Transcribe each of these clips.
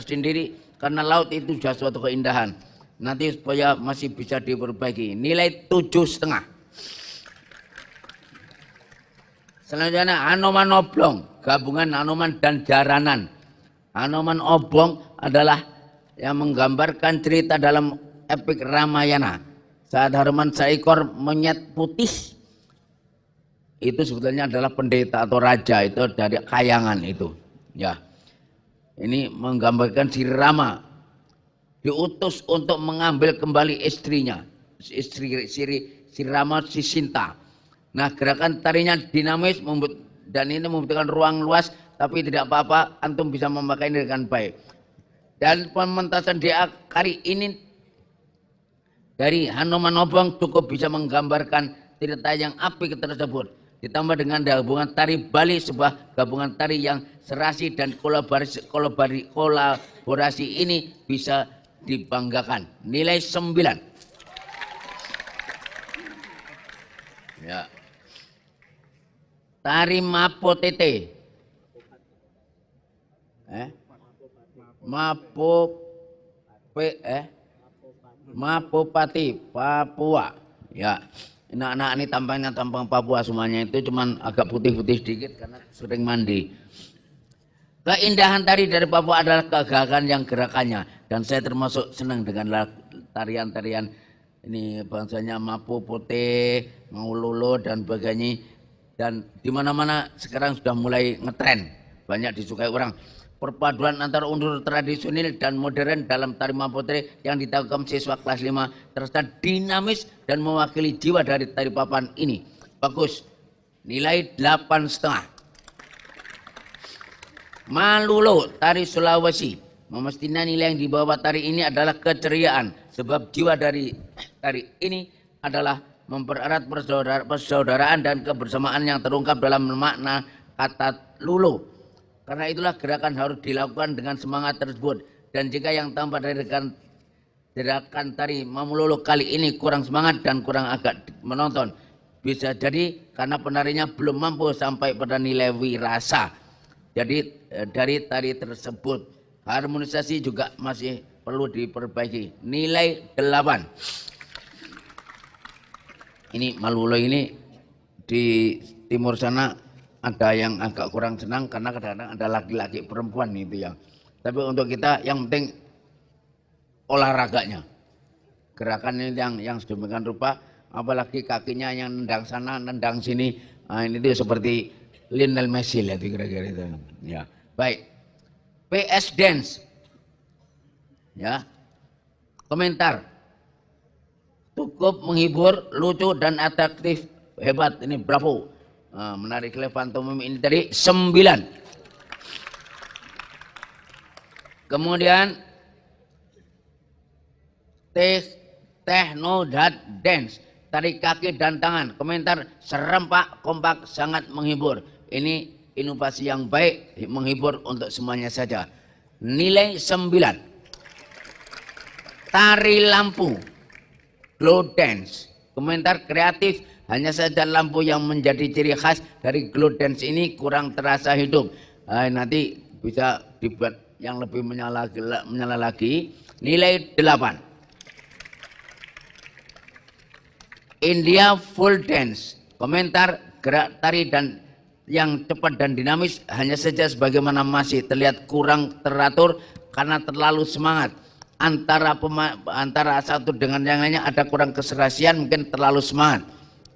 sendiri karena laut itu sudah suatu keindahan. Nanti supaya masih bisa diperbaiki. Nilai 7,5. Selanjutnya Anoman Oblong, gabungan Anoman dan Jaranan. Anoman Oblong adalah yang menggambarkan cerita dalam epik Ramayana. Saat Hanuman seekor monyet putih itu sebetulnya adalah pendeta atau raja, itu dari kayangan itu. Ya. Ini menggambarkan si Rama diutus untuk mengambil kembali istrinya, istri si Rama, si Sinta. Nah, gerakan tarinya dinamis dan ini membutuhkan ruang luas, tapi tidak apa-apa, antum bisa memakai ini dengan baik. Dan pementasan di kali ini dari Hanoman Oblong cukup bisa menggambarkan cerita yang apik tersebut. Ditambah dengan gabungan tari Bali, sebuah gabungan tari yang serasi dan kolaborasi ini bisa dibanggakan. Nilai 9. Ya. Tari Mapotete. Mapopati, Papua. Ya. Anak-anak ini tampangnya tampang Papua semuanya, itu cuman agak putih-putih sedikit karena sering mandi. Keindahan tari dari Papua adalah kegagahan yang gerakannya, dan saya termasuk senang dengan tarian-tarian ini, bangsanya Mapopote, Maulolo dan sebagainya. Dan di mana-mana sekarang sudah mulai ngetren, banyak disukai orang. Perpaduan antara unsur tradisional dan modern dalam tari Mapopote yang dilakukan siswa kelas 5 terasa dinamis dan mewakili jiwa dari tari papan ini. Bagus. Nilai 8,5. Malulo, tari Sulawesi. Mestinya nilai yang dibawa tari ini adalah keceriaan, sebab jiwa dari tari ini adalah mempererat persaudaraan dan kebersamaan yang terungkap dalam makna kata lulo. Karena itulah gerakan harus dilakukan dengan semangat tersebut. Dan jika yang tampak dari gerakan tari Mamulolo kali ini kurang semangat dan kurang agak menonton, bisa jadi karena penarinya belum mampu sampai pada nilai wirasa. Jadi dari tari tersebut harmonisasi juga masih perlu diperbaiki. Nilai 8. Ini Malulo ini di timur sana ada yang agak kurang senang karena kadang-kadang ada laki-laki perempuan itu ya. Tapi untuk kita yang penting olahraganya, gerakan ini yang sedemikian rupa, apalagi kakinya yang nendang sana nendang sini. Nah, ini tuh seperti Lionel Messi lah itu kira-kira itu. Ya, baik. PS Dance. Ya. Komentar. Cukup menghibur, lucu dan atraktif. Hebat ini, bravo. Nah, menarik pantomim ini tadi 9. Kemudian Technodat Dance, tarik kaki dan tangan. Komentar, serempak, kompak, sangat menghibur. Ini inovasi yang baik, menghibur untuk semuanya saja. Nilai 9. Tari lampu, glow dance. Komentar, kreatif, hanya saja lampu yang menjadi ciri khas dari glow dance ini kurang terasa hidup. Nanti bisa dibuat yang lebih menyala lagi. Nilai 8. India full dance. Komentar, gerak tari dan yang cepat dan dinamis, hanya saja sebagaimana masih terlihat kurang teratur karena terlalu semangat. Antara satu dengan yang lainnya ada kurang keserasian, mungkin terlalu semangat.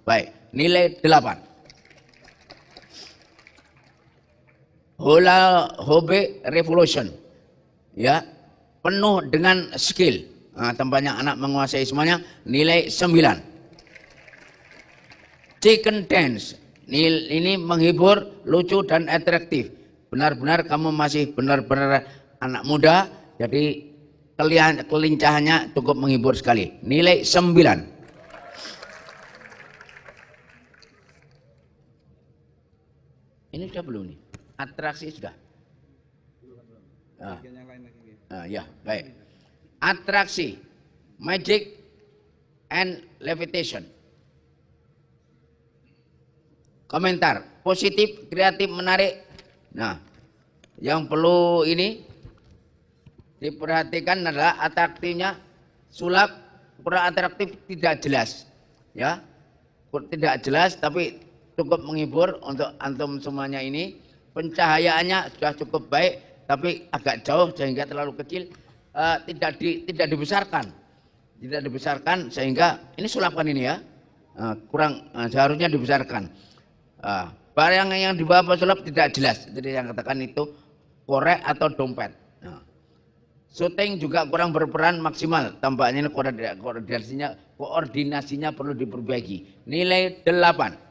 Baik, nilai 8. Hula Hobe Revolution. Ya, penuh dengan skill. Tampaknya anak menguasai semuanya. Nilai 9. Chicken dance, ini menghibur, lucu dan atraktif. Benar-benar kamu masih benar-benar anak muda, jadi kelincahannya cukup menghibur sekali. Nilai 9. Ini sudah belum nih? Atraksi sudah? Ya, baik. Atraksi, magic and levitation. Komentar, positif, kreatif, menarik. Nah, yang perlu ini diperhatikan adalah atraktifnya sulap kurang atraktif, tidak jelas, ya, tidak jelas tapi cukup menghibur untuk antum semuanya ini. Pencahayaannya sudah cukup baik tapi agak jauh sehingga terlalu kecil, tidak dibesarkan sehingga ini sulapan ini ya, kurang seharusnya dibesarkan. Barang yang dibawa sulap tidak jelas, jadi yang katakan itu korek atau dompet. Syuting juga kurang berperan maksimal, tampaknya ini koordinasinya perlu diperbaiki. Nilai 8.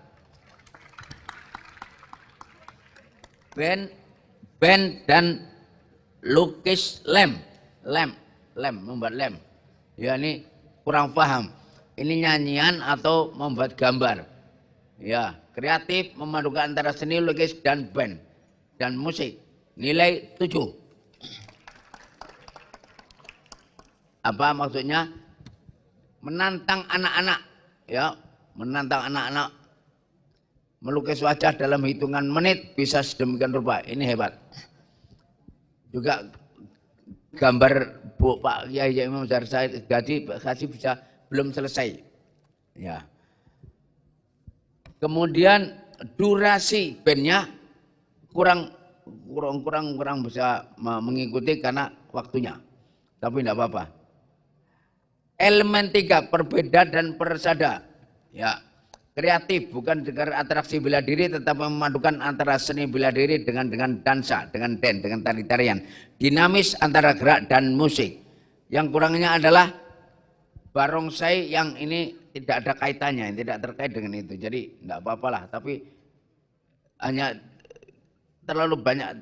Band dan lukis lem, membuat lem. Ya ini kurang paham. Ini nyanyian atau membuat gambar. Ya, kreatif memadukan antara seni lukis dan band dan musik. Nilai 7. Apa maksudnya? Menantang anak-anak, ya, menantang anak-anak melukis wajah dalam hitungan menit bisa sedemikian rupa. Ini hebat. Juga gambar Pak Kiai Imam Zahar Said Ghazi bisa belum selesai. Ya. Kemudian durasi bandnya kurang bisa mengikuti karena waktunya. Tapi tidak apa-apa. Elemen 3, perbeda dan persada. Ya, kreatif bukan dengan atraksi bela diri, tetapi memadukan antara seni bela diri dengan dansa, dengan tari-tarian. Dinamis antara gerak dan musik. Yang kurangnya adalah barongsai yang ini tidak ada kaitannya, tidak terkait dengan itu. Jadi tidak apa-apalah, tapi hanya terlalu banyak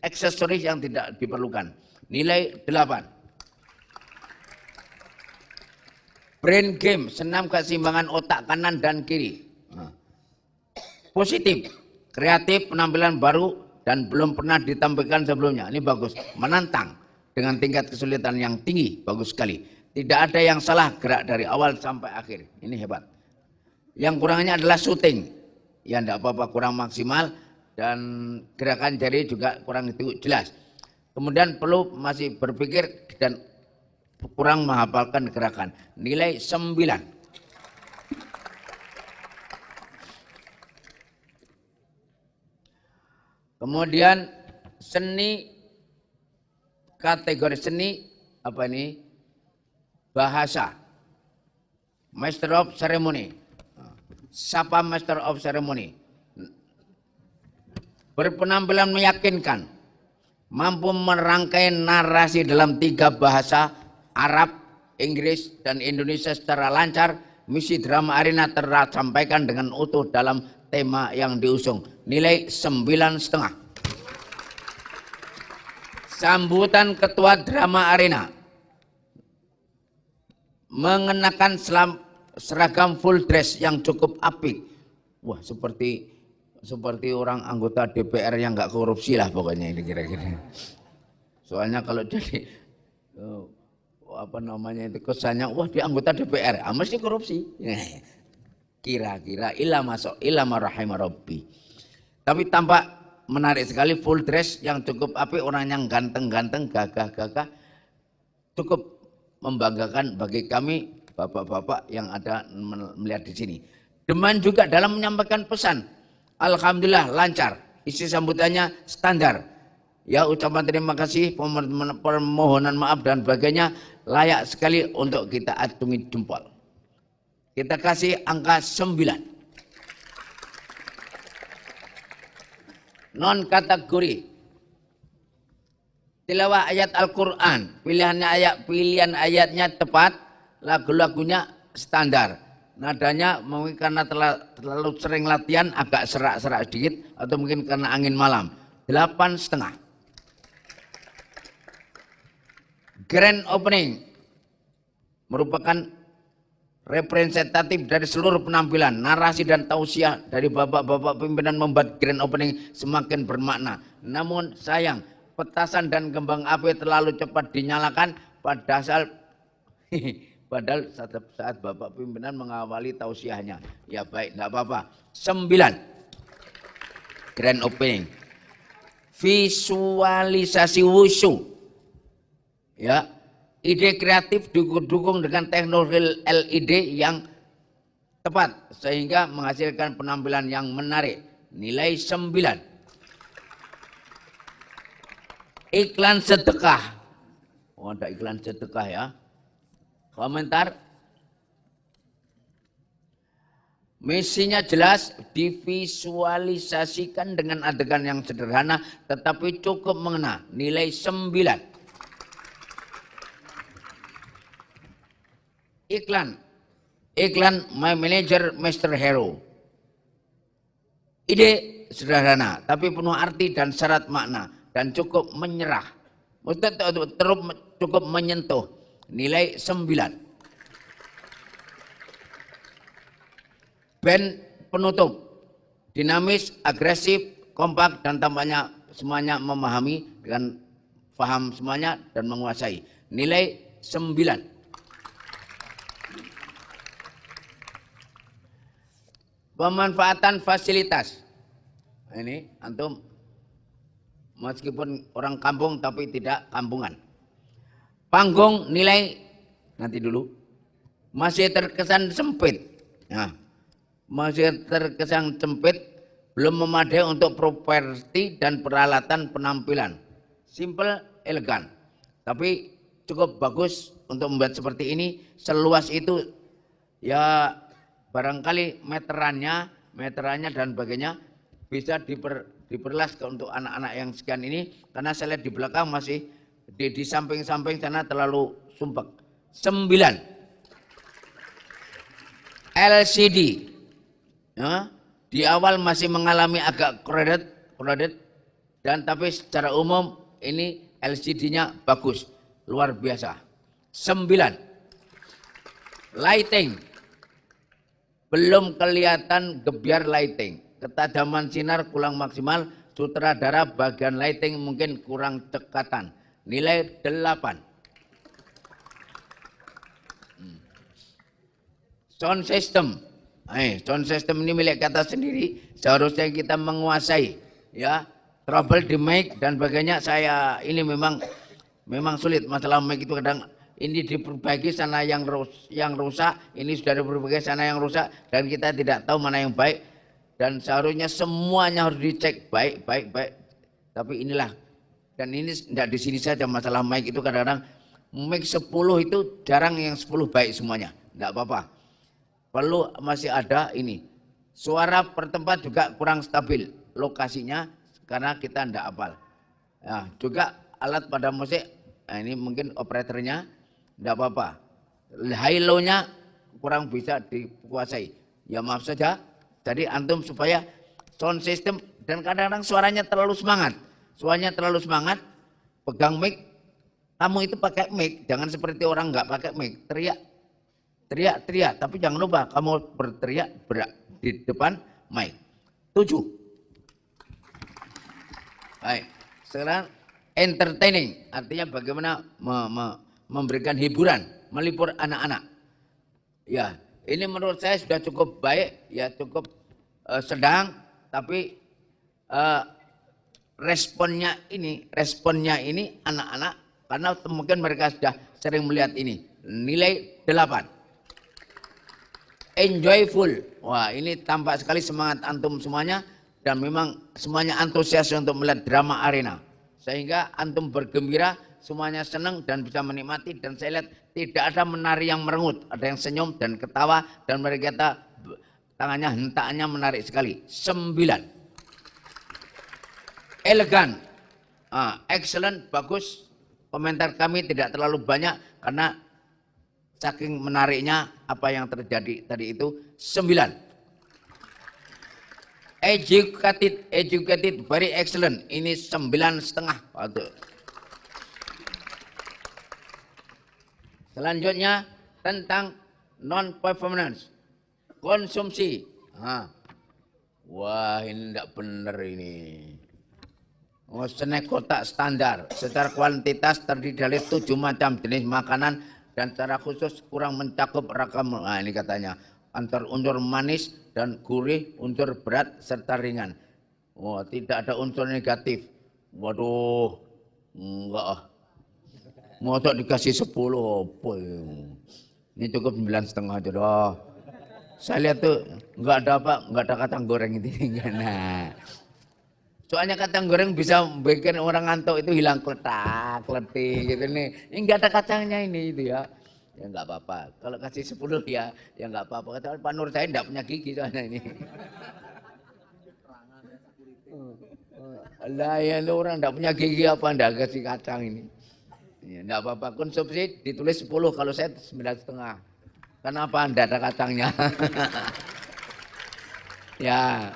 aksesoris yang tidak diperlukan. Nilai 8. Brain game, senam keseimbangan otak kanan dan kiri. Positif, kreatif, penampilan baru dan belum pernah ditampilkan sebelumnya. Ini bagus, menantang dengan tingkat kesulitan yang tinggi, bagus sekali. Tidak ada yang salah gerak dari awal sampai akhir. Ini hebat. Yang kurangnya adalah syuting. Ya tidak apa-apa, kurang maksimal dan gerakan jari juga kurang itu jelas. Kemudian perlu masih berpikir dan kurang menghafalkan gerakan. Nilai 9. Kemudian seni, kategori seni apa ini? Bahasa. Master of Ceremony. Siapa Master of Ceremony? Berpenampilan meyakinkan, mampu merangkai narasi dalam 3 bahasa, Arab, Inggris, dan Indonesia secara lancar. Misi drama arena tersampaikan dengan utuh dalam tema yang diusung. Nilai 9,5. Sambutan ketua drama arena mengenakan seragam full dress yang cukup apik. Wah, seperti orang anggota DPR yang nggak korupsi lah pokoknya ini kira-kira. Soalnya kalau jadi apa namanya itu kesannya, wah dia anggota DPR, mesti korupsi. Kira-kira ilama rahimah rabbi. Tapi tampak menarik sekali, full dress yang cukup apik, orang yang ganteng-ganteng, gagah-gagah, cukup membanggakan bagi kami bapak-bapak yang ada melihat di sini. Deman juga dalam menyampaikan pesan. Alhamdulillah lancar, isi sambutannya standar. Ya, ucapan terima kasih, permohonan maaf dan sebagainya layak sekali untuk kita acungi jempol. Kita kasih angka 9. Non kategori. Tilawah ayat Al-Qur'an, pilihan ayatnya tepat, lagu-lagunya standar. Nadanya mungkin karena terlalu sering latihan agak serak-serak sedikit, atau mungkin karena angin malam. 8,5. Grand opening merupakan representatif dari seluruh penampilan, narasi dan tausiah dari bapak-bapak pimpinan membuat grand opening semakin bermakna. Namun sayang, petasan dan kembang api terlalu cepat dinyalakan padahal saat bapak pimpinan mengawali tausiahnya. Ya baik, tidak apa-apa. 9. Grand opening. Visualisasi wushu Ya, ide kreatif didukung dengan teknologi LED yang tepat sehingga menghasilkan penampilan yang menarik. Nilai 9. Iklan sedekah. Oh, ada iklan sedekah ya. Komentar. Misinya jelas, divisualisasikan dengan adegan yang sederhana tetapi cukup mengena. Nilai 9. Iklan My Manager Master Hero. Ide sederhana tapi penuh arti dan syarat makna dan cukup menyerah. Cukup menyentuh. Nilai 9. Band penutup, dinamis, agresif, kompak, dan tampaknya semuanya memahami dengan paham semuanya dan menguasai. Nilai 9. Pemanfaatan fasilitas. Ini antum meskipun orang kampung tapi tidak kampungan. Panggung nilai, nanti dulu, masih terkesan sempit. Nah, masih terkesan sempit, belum memadai untuk properti dan peralatan penampilan. Simple, elegan, tapi cukup bagus untuk membuat seperti ini. Seluas itu ya, barangkali meterannya dan sebagainya bisa diperlas untuk anak-anak yang sekian ini, karena saya lihat di belakang masih di samping-samping sana terlalu sumpek. 9. LCD. Ya, di awal masih mengalami agak crowded, dan tapi secara umum ini LCD-nya bagus, luar biasa. 9. Lighting. Belum kelihatan gebiar lighting, ketadaman sinar kurang maksimal, sutradara bagian lighting mungkin kurang cekatan. Nilai 8. Sound system. Sound system ini milik kata sendiri, seharusnya kita menguasai. Ya, trouble di mic dan sebagainya, saya ini memang sulit masalah mic itu. Kadang ini diperbaiki sana yang rusak, ini sudah diperbaiki sana yang rusak, dan kita tidak tahu mana yang baik, dan seharusnya semuanya harus dicek baik. Tapi inilah, dan ini tidak di sini saja masalah mic itu. Kadang-kadang mic 10 itu jarang yang 10 baik semuanya, tidak apa-apa. Perlu masih ada ini. Suara per tempat juga kurang stabil lokasinya karena kita tidak hafal. Ya, juga alat pada musik, ini mungkin operatornya tidak apa-apa. High low-nya kurang bisa dikuasai. Ya maaf saja. Jadi antum supaya sound system, dan kadang-kadang suaranya terlalu semangat. Suaranya terlalu semangat, pegang mic. Kamu itu pakai mic, jangan seperti orang nggak pakai mic, teriak, tapi jangan lupa kamu berteriak di depan mic. 7. Baik, sekarang entertaining, artinya bagaimana memberikan hiburan, melipur anak-anak. Ya, ini menurut saya sudah cukup baik, ya cukup sedang, tapi responnya ini anak-anak, karena mungkin mereka sudah sering melihat ini. Nilai 8. Enjoyful. Wah, ini tampak sekali semangat antum semuanya, dan memang semuanya antusias untuk melihat drama arena, sehingga antum bergembira, semuanya senang dan bisa menikmati. Dan saya lihat tidak ada menari yang merengut, ada yang senyum dan ketawa, dan mereka tangannya hentaknya menarik sekali. 9. Elegan. Excellent, bagus. Komentar kami tidak terlalu banyak karena saking menariknya apa yang terjadi tadi itu. 9. Educated, very excellent. Ini 9,5. Selanjutnya tentang non-performance, konsumsi. Wah, ini tidak benar ini. Snack kotak standar secara kuantitas terdiri dari 7 macam jenis makanan, dan secara khusus kurang mencakup ragam. Ini katanya antar unsur manis dan gurih, unsur berat serta ringan. Tidak ada unsur negatif. Waduh, enggak. Mosok dikasih 10 apa ya? Ini cukup 9,5 aja dah. Saya lihat tuh nggak ada apa, nggak ada kacang goreng itu. Nah, soalnya kacang goreng bisa bikin orang ngantuk itu hilang kletak, kletik gitu nih. Ini nggak ada kacangnya ini itu ya. Ya nggak apa-apa. Kalau kasih 10 ya nggak apa-apa. Kata Pak Nur saya nggak punya gigi soalnya ini. Lah ya lu orang nggak punya gigi apa nggak kasih kacang ini. Ya, nggak apa-apa. Konsumsi ditulis 10, kalau saya 9,5. Kenapa nggak ada kacangnya? Ya.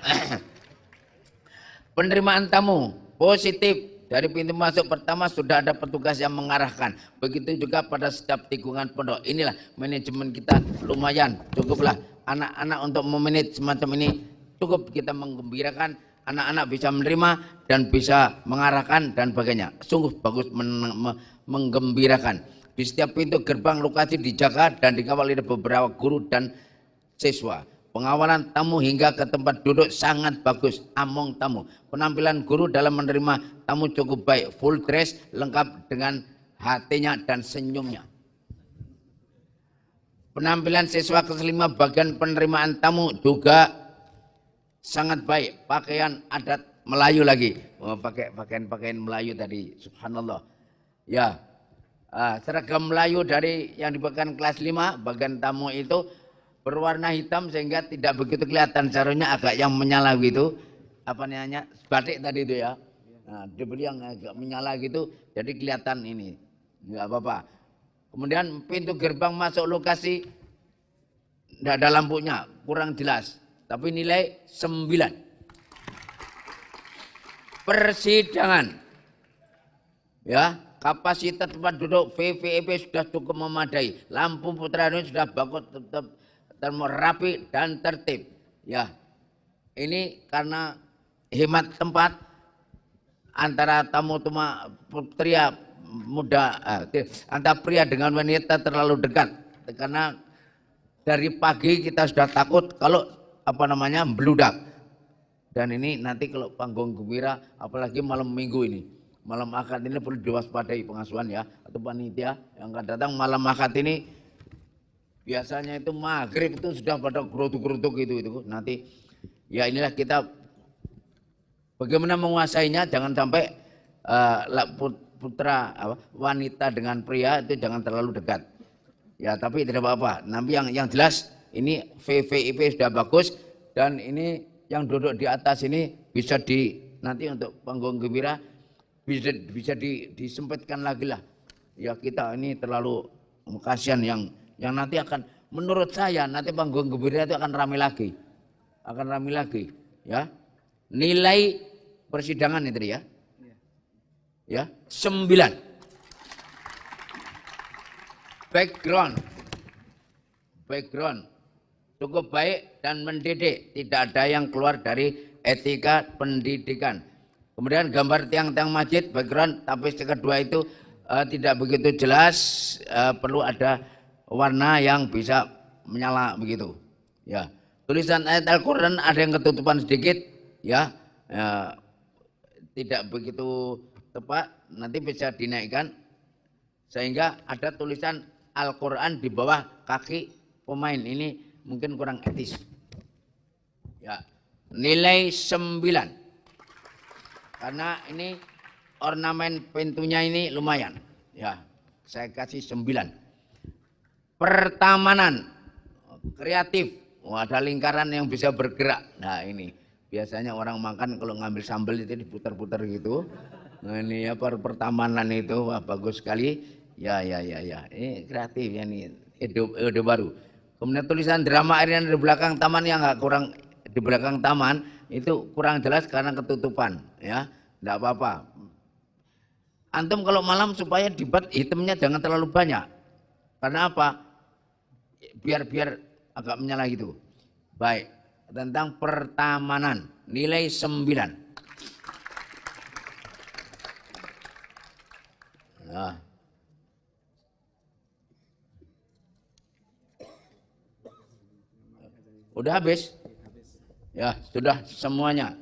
Penerimaan tamu positif. Dari pintu masuk pertama sudah ada petugas yang mengarahkan. Begitu juga pada setiap tikungan pondok. Inilah manajemen kita lumayan. Cukuplah anak-anak untuk memanage semacam ini. Cukup kita menggembirakan, anak-anak bisa menerima dan bisa mengarahkan dan sebagainya. Sungguh bagus menggembirakan. Di setiap pintu gerbang lokasi dijaga dan dikawal oleh beberapa guru dan siswa. Pengawalan tamu hingga ke tempat duduk sangat bagus. Among tamu. Penampilan guru dalam menerima tamu cukup baik. Full dress lengkap dengan hatinya dan senyumnya. Penampilan siswa kelas 5 bagian penerimaan tamu juga sangat baik. Pakaian adat Melayu lagi. Oh, pakai pakaian Melayu tadi. Subhanallah. Ya. Seragam Melayu dari yang dibagikan kelas 5 bagian tamu itu berwarna hitam sehingga tidak begitu kelihatan, caranya agak yang menyala gitu, apa namanya, batik tadi itu ya. Nah, dibeli yang agak menyala gitu jadi kelihatan ini, nggak apa-apa. Kemudian pintu gerbang masuk lokasi tidak ada lampunya, kurang jelas, tapi nilai 9. Persidangan ya, kapasitas tempat duduk VVIP sudah cukup memadai, lampu putranya sudah bagus, tetap rapi dan tertib. Ya, ini karena hemat tempat antara tamu pria muda, antara pria dengan wanita terlalu dekat, karena dari pagi kita sudah takut kalau apa namanya bludak. Dan ini nanti kalau panggung gembira, apalagi malam minggu ini, malam akad ini perlu diwaspadai pengasuhan ya atau panitia yang akan datang malam akad ini. Biasanya itu maghrib itu sudah pada gerutuk-gerutuk itu. Nanti ya inilah kita bagaimana menguasainya, jangan sampai wanita dengan pria itu jangan terlalu dekat. Ya tapi tidak apa-apa. Nanti yang jelas ini VVIP sudah bagus dan ini yang duduk di atas ini bisa nanti untuk panggung gembira bisa disempitkan lagi lah. Ya kita ini terlalu kasihan yang nanti akan, menurut saya nanti panggung gembira itu akan ramai lagi, ya. Nilai persidangan itu ya 9. Background cukup baik dan mendidik, tidak ada yang keluar dari etika pendidikan. Kemudian gambar tiang-tiang masjid background, tapi kedua itu tidak begitu jelas, perlu ada warna yang bisa menyala begitu. Ya, tulisan ayat Al-Quran ada yang ketutupan sedikit, ya, tidak begitu tepat, nanti bisa dinaikkan sehingga ada tulisan Al-Quran di bawah kaki pemain. Ini mungkin kurang etis. Ya, nilai 9 karena ini ornamen pintunya ini lumayan. Ya, saya kasih 9. Pertamanan kreatif, ada lingkaran yang bisa bergerak. Nah ini biasanya orang makan kalau ngambil sambal itu diputar-putar gitu. Nah ini ya pertamanan itu, wah bagus sekali. Ya ini kreatif ya, ini ide baru. Kemudian tulisan drama air yang di belakang taman yang nggak kurang, di belakang taman itu kurang jelas karena ketutupan, ya nggak apa-apa. Antum kalau malam supaya dibat hitamnya jangan terlalu banyak. Karena apa? Biar agak menyala gitu. Baik, tentang pertamanan nilai 9. Nah. Udah habis? Ya, sudah semuanya.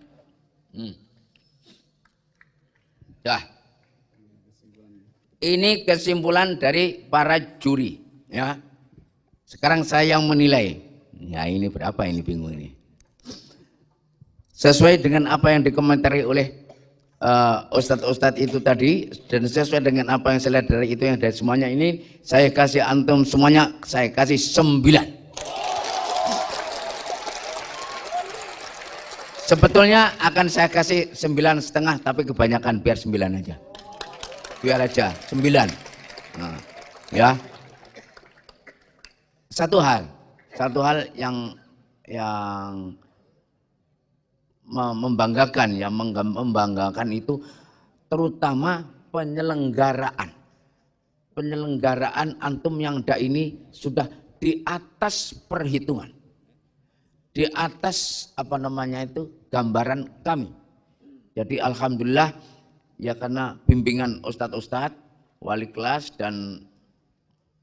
Dah. Ini kesimpulan dari para juri, ya. Sekarang saya yang menilai. Ya ini berapa ini, bingung ini. Sesuai dengan apa yang dikomentari oleh ustadz-ustadz itu tadi, dan sesuai dengan apa yang saya lihat dari itu, yang dari semuanya ini, saya kasih antum semuanya, saya kasih 9. Sebetulnya akan saya kasih 9,5, tapi kebanyakan biar 9 aja. Biar aja 9. Nah, ya. Satu hal yang membanggakan, yang membanggakan itu terutama penyelenggaraan antum yang ini sudah di atas perhitungan, di atas gambaran kami. Jadi alhamdulillah ya, karena bimbingan ustadz-ustadz, wali kelas dan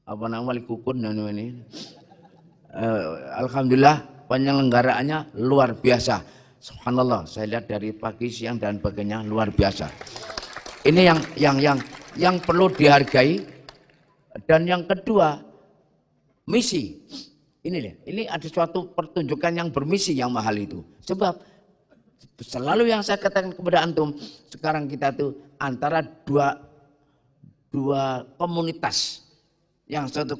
wali kukun dan ini, alhamdulillah penyelenggaraannya luar biasa. Subhanallah, saya lihat dari pagi, siang dan sebagainya luar biasa. Ini yang perlu dihargai. Dan yang kedua, misi. Ini ada suatu pertunjukan yang bermisi yang mahal itu. Sebab selalu yang saya katakan kepada antum, sekarang kita tuh antara dua komunitas. Yang satu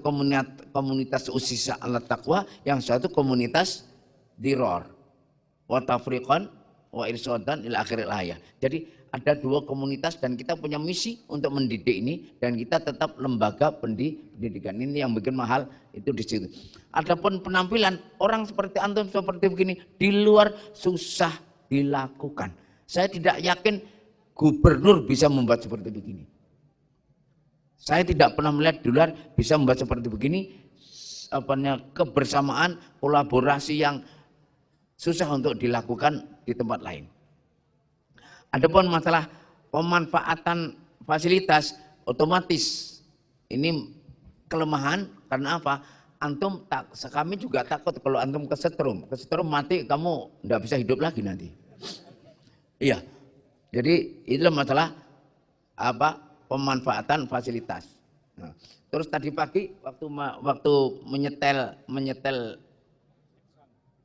komunitas usisa ala taqwa, yang satu komunitas diror wa tafriqan wa irsadan ila akhiril ayat. Jadi ada dua komunitas dan kita punya misi untuk mendidik ini, dan kita tetap lembaga pendidikan. Ini yang bikin mahal itu di situ. Adapun penampilan orang seperti antum seperti begini di luar susah dilakukan. Saya tidak yakin gubernur bisa membuat seperti begini. Saya tidak pernah melihat di luar bisa membuat seperti begini. Kebersamaan, kolaborasi yang susah untuk dilakukan di tempat lain. Adapun masalah pemanfaatan fasilitas, otomatis ini kelemahan. Karena apa? Kami juga takut kalau antum kesetrum mati, kamu tidak bisa hidup lagi nanti. Iya. Jadi itulah masalah pemanfaatan fasilitas. Nah, terus tadi pagi waktu menyetel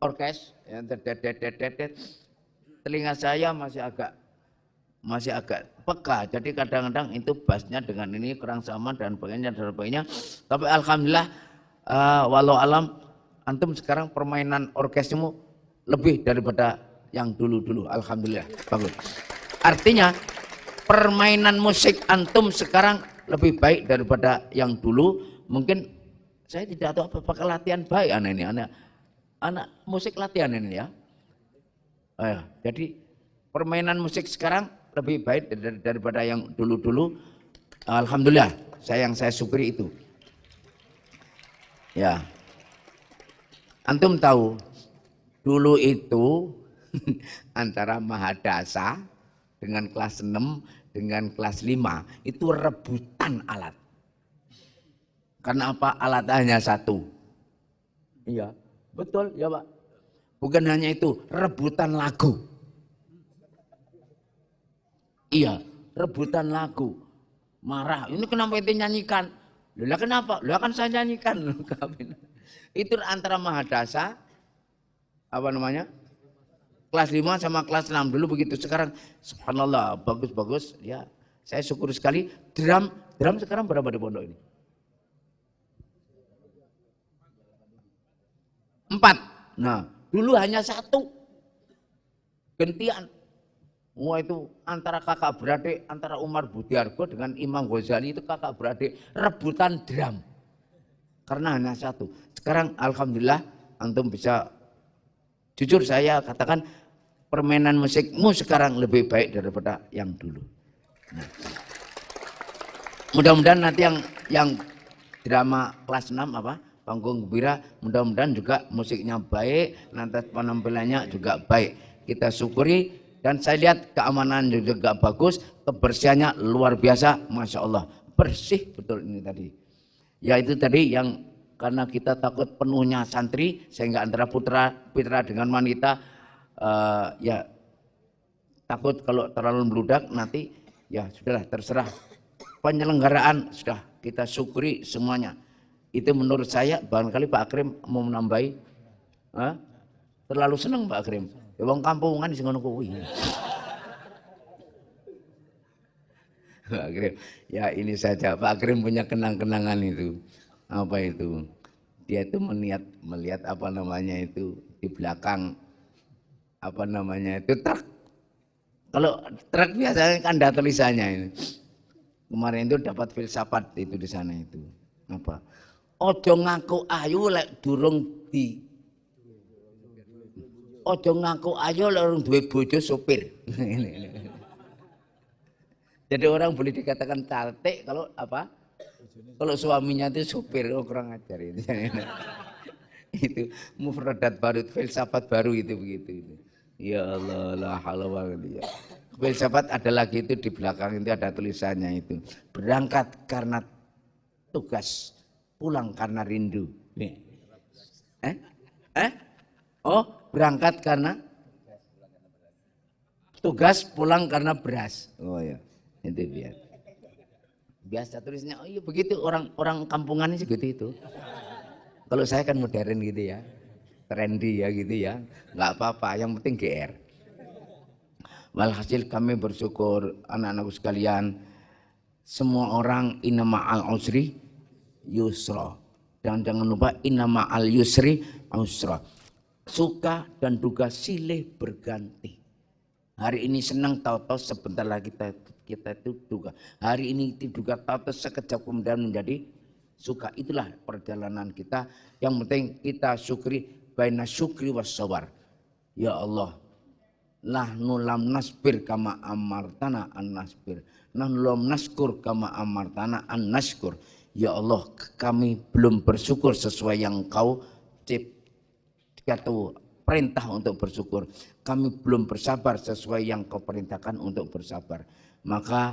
orkes, ya, telinga saya masih agak peka. Jadi kadang-kadang itu bassnya dengan ini kurang sama dan sebagainya. Tapi alhamdulillah, walau alam, antum sekarang permainan orkesmu lebih daripada yang dulu-dulu. Alhamdulillah, bagus. Artinya permainan musik antum sekarang lebih baik daripada yang dulu. Mungkin saya tidak tahu apakah latihan baik anak musik latihan ini ya. Jadi permainan musik sekarang lebih baik daripada yang dulu-dulu. Alhamdulillah, saya syukuri itu. Ya. Antum tahu dulu itu antara Mahadasa dengan kelas 6 dengan kelas 5 itu rebutan alat. Karena apa? Alat hanya satu. Iya. Betul ya Pak. Bukan hanya itu, rebutan lagu. Iya, rebutan lagu. Marah, ini kenapa itu nyanyikan? Lah kenapa? Lah kan saya nyanyikan. Itu antara Mahadasa kelas 5 sama kelas 6 dulu begitu. Sekarang subhanallah bagus-bagus ya. Saya syukur sekali. Drum sekarang berapa di pondok ini? 4. Nah, dulu hanya 1. Gentian. Wah, itu antara kakak beradik, antara Umar Budiargo dengan Imam Ghazali, itu kakak beradik rebutan drum. Karena hanya 1. Sekarang alhamdulillah antum bisa, jujur saya katakan permainan musikmu sekarang lebih baik daripada yang dulu. Nah, mudah-mudahan nanti yang drama kelas 6 Panggung Gembira, mudah-mudahan juga musiknya baik, nanti penampilannya juga baik. Kita syukuri, dan saya lihat keamanan juga bagus, kebersihannya luar biasa, masya Allah, bersih betul ini tadi. Ya itu tadi yang karena kita takut penuhnya santri, sehingga antara putra dengan wanita ya takut kalau terlalu meludak nanti, ya sudahlah terserah penyelenggaraan sudah kita syukuri semuanya. Itu menurut saya barangkali Pak Akrim mau menambahi. Terlalu senang Pak Akrim. Wong kampungan sing ngono kuwi. Pak Akrim, ya ini saja Pak Akrim punya kenang-kenangan itu. Apa itu? Dia itu melihat apa namanya itu di belakang apa namanya itu truk. Kalau truk biasanya kan ada tulisannya ini. Kemarin itu dapat filsafat itu di sana itu. Apa? Ojo ngaku ayu lek durung di. Ojo ngaku ayu lek durung duwe bojo sopir. Jadi orang boleh dikatakan cantik kalau apa? Kalau suaminya itu sopir, kurang ajar itu. Itu mufradat baru, filsafat baru itu begitu. Ya Allah, la haula wa la quwwata. Filsafat ada lagi itu di belakang itu ada tulisannya itu. Berangkat karena tugas, pulang karena rindu. Oh, berangkat karena tugas, pulang karena beras. Oh ya, itu dia. Biasa tulisnya, oh iya begitu orang kampungan ini segitu itu. Kalau saya kan modern gitu ya, trendy ya gitu ya, nggak apa-apa, yang penting GR. Walhasil kami bersyukur anak-anakku sekalian, semua orang inna ma'al usri yusra. Dan jangan lupa inna ma'al yusri usra. Suka dan duka silih berganti. Hari ini senang tahu-tahu sebentar lagi kita itu duka. Hari ini duka tahu-tahu sekejap kemudian menjadi suka. Itulah perjalanan kita. Yang penting kita syukri baina syukri was sabar. Ya Allah, nahnu lam nasbir kama amartana an nasbir. Nahnu lam naskur kama amartana an naskur. Ya Allah, kami belum bersyukur sesuai yang Kau perintah untuk bersyukur. Kami belum bersabar sesuai yang Kau perintahkan untuk bersabar. Maka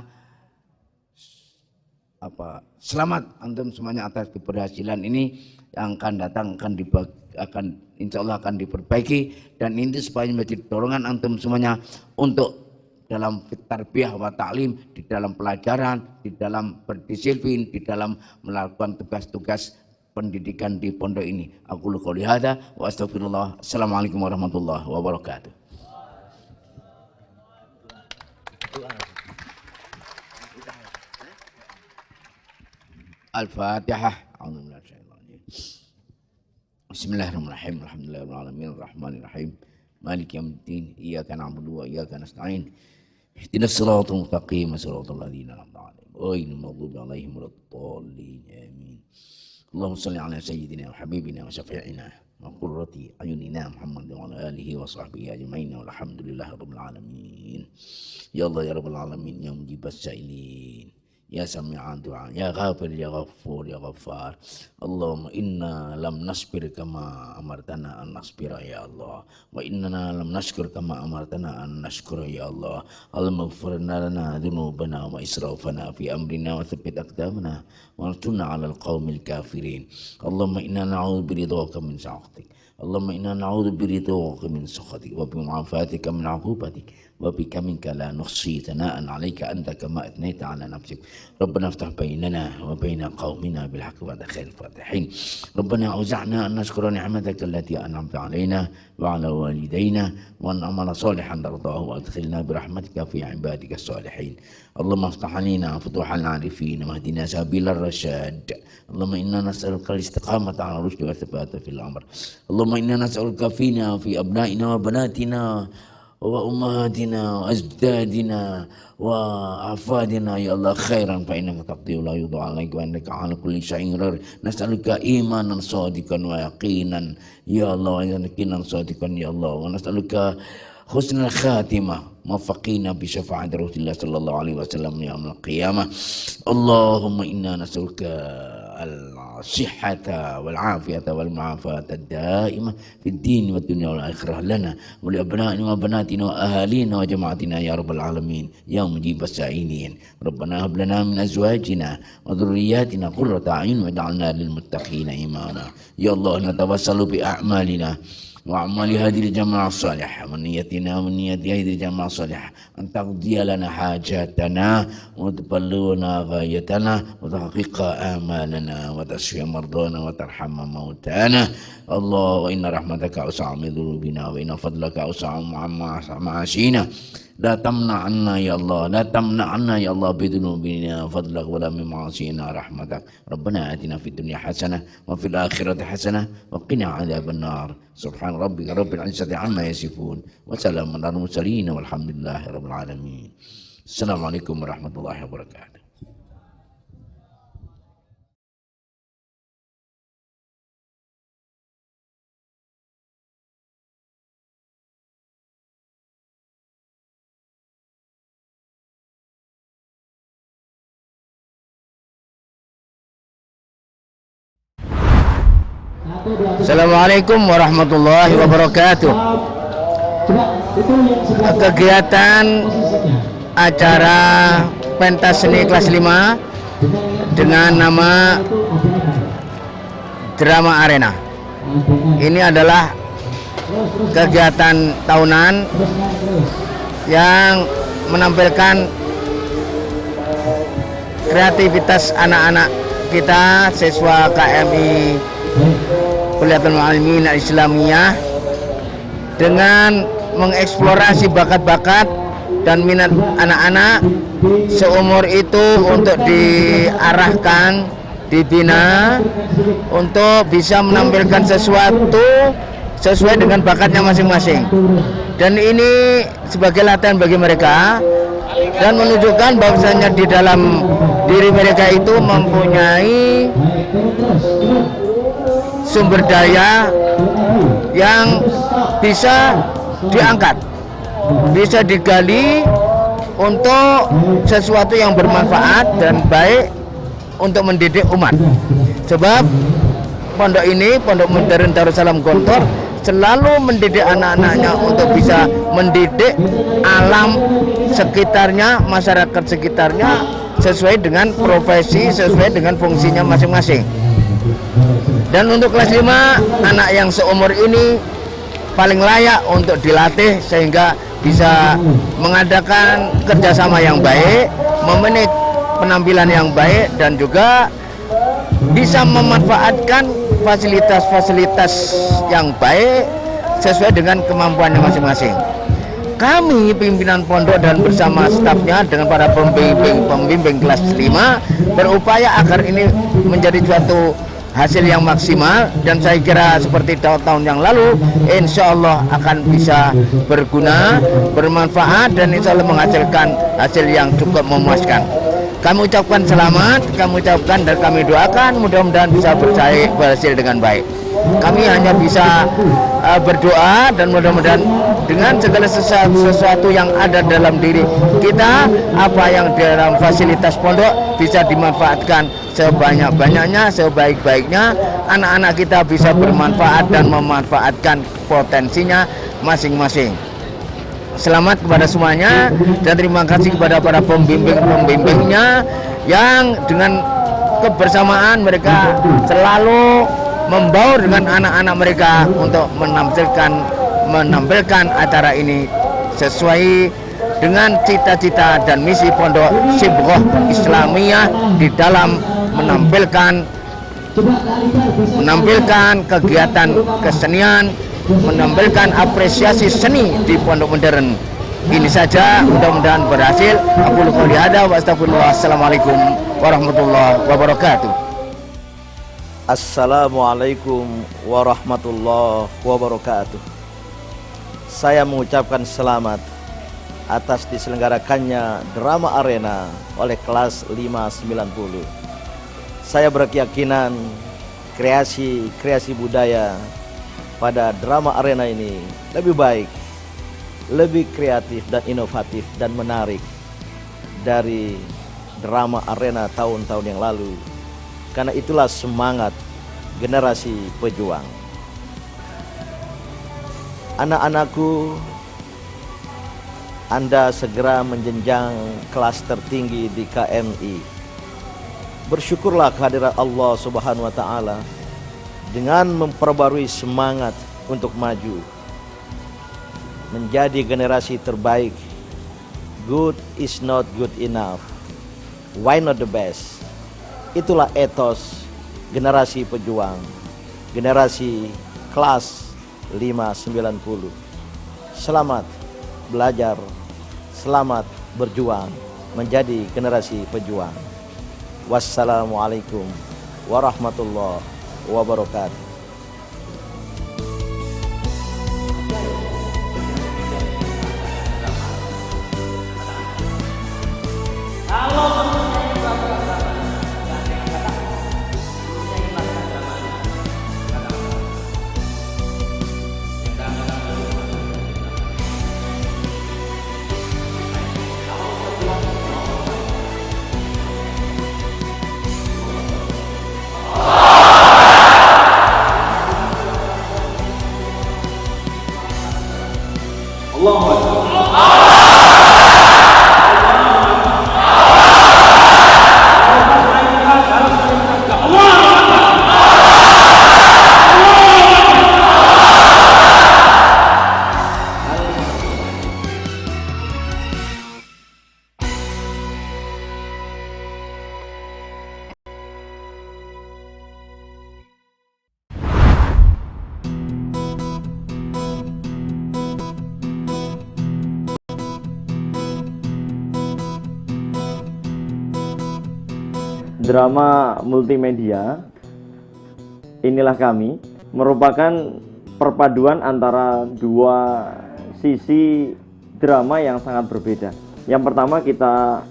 selamat antum semuanya atas keberhasilan ini yang akan datang akan insya Allah akan diperbaiki, dan ini supaya menjadi dorongan antum semuanya untuk dalam tarbiyah wa ta'lim, di dalam pelajaran, di dalam berdisiplin, di dalam melakukan tugas-tugas pendidikan di pondok ini. Aku qouli hadza wa astagfirullah. Assalamualaikum warahmatullahi wabarakatuh. Al-Fatihah. Bismillahirrahmanirrahim. Alhamdulillahirabbil alamin arrahmanir rahim. Maliki yaumiddin. Iyyaka na'budu wa iyyaka nasta'in. Ihdinas siratal mustaqim, siratal ladzina an'amta 'alaihim ghairil maghdubi 'alaihim waladdallin. Amin. Allahumma shalli ala sayyidina wa habibina wa syafi'ina wa qurrati ayunina Muhammad wa ala alihi wa sahbihi ajma'in. Walhamdulillahirabbil alamin. Ya Allah ya rabbal alamin, ya mujibas sa'ilin, ya sami'an du'a, ya ghafir, ya ghafur, ya ghaffar. Allahumma inna lam nasbir kama amartana an nasbira ya Allah, wa innana lam nashkur kama amartana an nashkura ya Allah. Allahumma ighfir lana dhunubana wa israfana fi amrina wa thabbit aqdamana wa ansurna 'alal qaumil kafirin. Allahumma inna na'udzu biridhaka min sa'atik. Allahumma inna na'udzu biridhaka min sakhatik wa bi mu'afatika min 'uqubatik wa bika minka la nuhsi thana'an 'alaika anta kama athnayta 'ala nafsik. Rabbana iftah bainana wa baina qaumina bil haqqi wa anta khairul fatihin. Rabbana auza'na an nashkura ni'mataka allati an'amta 'alaina wa 'ala walidayna wa an na'mala salihan tardahu wa adkhilna bi rahmatika fi 'ibadika as-salihin. Allahumma iftah 'alaina futuhal 'arifin wa hdina sabilar rasyad. Allahumma inna nas'aluka al-istiqamata 'ala rusydi wa tsabata fil amr. Allahumma inna nas'aluka fina fi abna'ina wa banatina wa ummahatina wa ajdadina wa afadina ya Allah khairan fa innaka taqdi la yudhu alaika wa innaka ala kulli syai'in qadir. Nas'aluka imanan shadiqan wa yaqinan ya Allah, wa yaqinan shadiqan ya Allah, wa nas'aluka husnul khatimah muwaffaqina bi syafa'ati Rasulillah sallallahu alaihi wasallam yaumil qiyamah. Allahumma inna nas'aluka al-sihhata wal afiyata wal mu'afata ad-da'imah fid din wad dunya wal akhirah lana wa li abna'ina wa banatina wa ahalina wa jama'atina ya rabbal alamin ya mujibas sa'ilin. Rabbana hab lana min azwajina wa dhurriyyatina qurrata a'yun waj'alna lil muttaqina imama. Ya Allah, natawassalu bi a'malina وأعمال هذه الجماعة الصالحة ونيتنا ونية هذه الجماعة الصالحة أن تقضي لنا حاجاتنا وتبلغنا غايتنا وتحقق آمالنا وتشفي مرضانا وترحم موتانا الله وإن رحمتك أوسع من ذنوبنا وإن فضلك أوسع معاشينا لا تمنع عنا يا الله لا تمنع عنا يا الله بذنوبنا فضلك ولا من معاصينا رحمتك ربنا آتنا في الدنيا حسنة وفي الآخرة حسنة وقنا عذاب النار سبحان ربك رب العزة عما يصفون وسلام على المرسلين والحمد لله رب العالمين السلام عليكم ورحمة الله وبركاته. Assalamualaikum warahmatullahi wabarakatuh. Kegiatan acara pentas seni kelas 5 dengan nama Drama Arena. Ini adalah kegiatan tahunan yang menampilkan kreativitas anak-anak kita siswa KMI Kuliatul Mu'allimin Al-Islamiyah dengan mengeksplorasi bakat-bakat dan minat anak-anak seumur itu untuk diarahkan, dibina untuk bisa menampilkan sesuatu sesuai dengan bakatnya masing-masing. Dan ini sebagai latihan bagi mereka dan menunjukkan bahwasanya di dalam diri mereka itu mempunyai sumber daya yang bisa diangkat, bisa digali untuk sesuatu yang bermanfaat dan baik untuk mendidik umat. Sebab pondok ini, Pondok Modern Darussalam Gontor, selalu mendidik anak-anaknya untuk bisa mendidik alam sekitarnya, masyarakat sekitarnya sesuai dengan profesi, sesuai dengan fungsinya masing-masing. Dan untuk kelas 5, anak yang seumur ini paling layak untuk dilatih sehingga bisa mengadakan kerjasama yang baik, memanage penampilan yang baik, dan juga bisa memanfaatkan fasilitas-fasilitas yang baik sesuai dengan kemampuannya masing-masing. Kami pimpinan pondok dan bersama stafnya dengan para pembimbing kelas 5 berupaya agar ini menjadi suatu hasil yang maksimal, dan saya kira seperti tahun-tahun yang lalu insya Allah akan bisa berguna, bermanfaat, dan insya Allah menghasilkan hasil yang cukup memuaskan. Kami ucapkan selamat, kami ucapkan dan kami doakan mudah-mudahan bisa berhasil dengan baik. Kami hanya bisa berdoa dan mudah-mudahan dengan segala sesuatu yang ada dalam diri kita, apa yang dalam fasilitas pondok bisa dimanfaatkan sebanyak-banyaknya, sebaik-baiknya. Anak-anak kita bisa bermanfaat dan memanfaatkan potensinya masing-masing. Selamat kepada semuanya dan terima kasih kepada para pembimbing-pembimbingnya yang dengan kebersamaan mereka selalu membaur dengan anak-anak mereka untuk menampilkan acara ini sesuai dengan cita-cita dan misi Pondok Sibghah Islamiyah di dalam menampilkan kegiatan kesenian, menampilkan apresiasi seni di Pondok Modern. Ini saja, mudah-mudahan berhasil. Aku qouli hadza wa astagfirullah. Assalamualaikum warahmatullahi wabarakatuh. Assalamualaikum warahmatullahi wabarakatuh. Saya mengucapkan selamat atas diselenggarakannya Drama Arena oleh kelas 590. Saya berkeyakinan kreasi budaya pada Drama Arena ini lebih baik, lebih kreatif dan inovatif dan menarik dari Drama Arena tahun-tahun yang lalu. Karena itulah semangat generasi pejuang. Anak-anakku, Anda segera menjenjang kelas tertinggi di KMI. Bersyukurlah kehadirat Allah Subhanahu wa taala dengan memperbarui semangat untuk maju, menjadi generasi terbaik. Good is not good enough, why not the best? Itulah etos generasi pejuang, generasi kelas 590. Selamat belajar, selamat berjuang menjadi generasi pejuang. Wassalamualaikum warahmatullahi wabarakatuh. Drama multimedia Inilah Kami merupakan perpaduan antara dua sisi drama yang sangat berbeda. Yang pertama, kita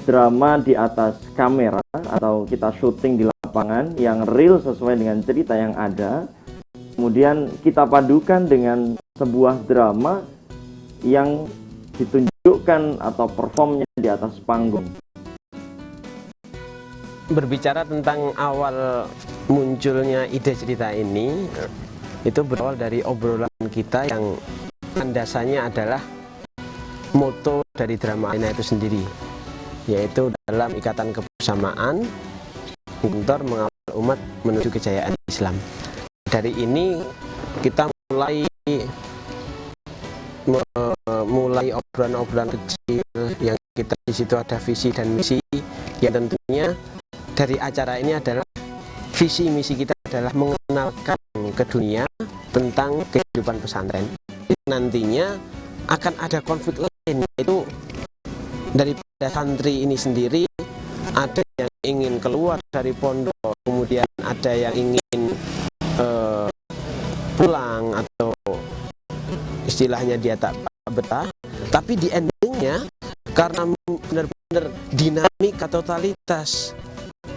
drama di atas kamera atau kita syuting di lapangan yang real sesuai dengan cerita yang ada. Kemudian kita padukan dengan sebuah drama yang ditunjukkan atau performnya di atas panggung. Berbicara tentang awal munculnya ide cerita ini, itu berawal dari obrolan kita yang landasannya adalah moto dari drama Arena itu sendiri, yaitu dalam ikatan kebersamaan Guntur mengawal umat menuju kejayaan Islam. Dari ini kita mulai obrolan-obrolan kecil yang kita di situ ada visi dan misi yang tentunya dari acara ini adalah visi misi kita adalah mengenalkan ke dunia tentang kehidupan pesantren. Nantinya akan ada konflik lain, yaitu daripada santri ini sendiri, ada yang ingin keluar dari pondok, kemudian ada yang ingin pulang atau istilahnya dia tak betah. Tapi di endingnya karena benar-benar dinamika totalitas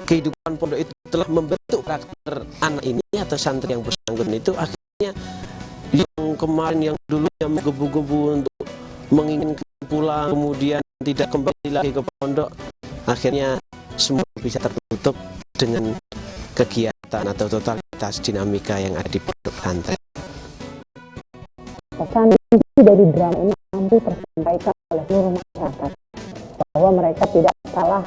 kehidupan pondok itu telah membentuk karakter anak ini atau santri yang bersangkutan itu, akhirnya yang kemarin yang dulunya menggebu-gebu untuk menginginkan pulang kemudian tidak kembali lagi ke pondok, akhirnya semua bisa tertutup dengan kegiatan atau totalitas dinamika yang ada di pondok pesantren. Pesan dari drama ini mampu tersampaikan oleh seluruh masyarakat bahwa mereka tidak salah